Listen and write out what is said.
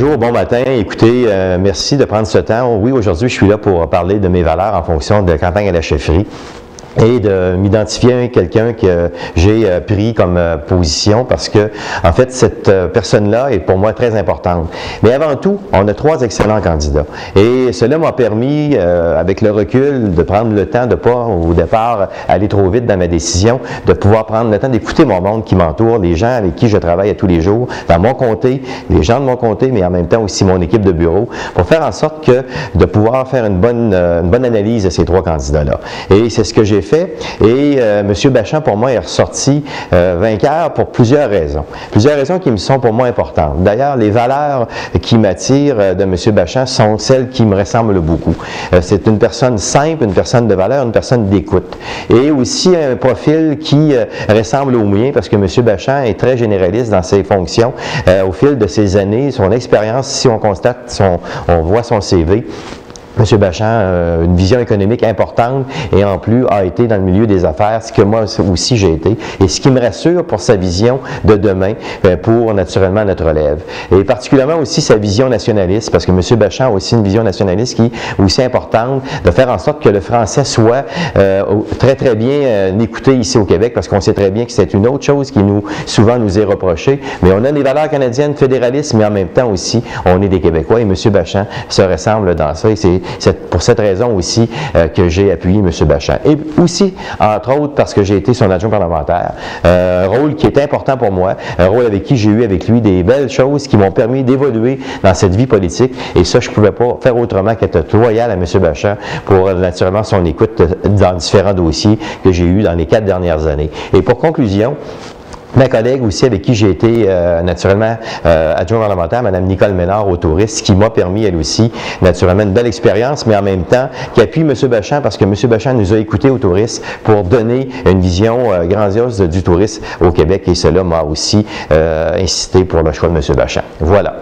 Bonjour, bon matin. Écoutez, merci de prendre ce temps. Oui, aujourd'hui, je suis là pour parler de mes valeurs en fonction de campagne à la chefferie et de m'identifier à quelqu'un que j'ai pris comme position parce que, en fait, cette personne-là est pour moi très importante. Mais avant tout, on a 3 excellents candidats. Et cela m'a permis, avec le recul, de prendre le temps de pas, au départ, aller trop vite dans ma décision, de pouvoir prendre le temps d'écouter mon monde qui m'entoure, les gens avec qui je travaille à tous les jours, dans mon comté, les gens de mon comté, mais en même temps aussi mon équipe de bureau, pour faire en sorte que de pouvoir faire une bonne analyse de ces 3 candidats-là. Et c'est ce que j'ai fait. Et M. Bachand, pour moi, est ressorti vainqueur pour plusieurs raisons. Plusieurs raisons qui me sont pour moi importantes. D'ailleurs, les valeurs qui m'attirent de M. Bachand sont celles qui me ressemblent beaucoup. C'est une personne simple, une personne de valeur, une personne d'écoute. Et aussi un profil qui ressemble au mien, parce que M. Bachand est très généraliste dans ses fonctions. Au fil de ses années, son expérience, si on constate, on voit son CV, M. Bachand a une vision économique importante et en plus a été dans le milieu des affaires, ce que moi aussi j'ai été, et ce qui me rassure pour sa vision de demain pour naturellement notre relève. Et particulièrement aussi sa vision nationaliste, parce que M. Bachand a aussi une vision nationaliste qui est aussi importante, de faire en sorte que le français soit très très bien écouté ici au Québec, parce qu'on sait très bien que c'est une autre chose qui souvent nous est reprochée, mais on a des valeurs canadiennes fédéralistes, mais en même temps aussi on est des Québécois, et M. Bachand se ressemble dans ça, et c'est pour cette raison aussi que j'ai appuyé M. Bachand. Et aussi, entre autres, parce que j'ai été son adjoint parlementaire, un rôle qui est important pour moi, un rôle avec qui j'ai eu avec lui des belles choses qui m'ont permis d'évoluer dans cette vie politique. Et ça, je ne pouvais pas faire autrement qu'être loyal à M. Bachand pour naturellement son écoute dans différents dossiers que j'ai eus dans les 4 dernières années. Et pour conclusion, ma collègue aussi avec qui j'ai été naturellement adjoint parlementaire, Mme Nicole Ménard au tourisme, qui m'a permis elle aussi naturellement une belle expérience, mais en même temps qui appuie M. Bachand parce que M. Bachand nous a écoutés au tourisme pour donner une vision grandiose du tourisme au Québec et cela m'a aussi incité pour le choix de M. Bachand. Voilà.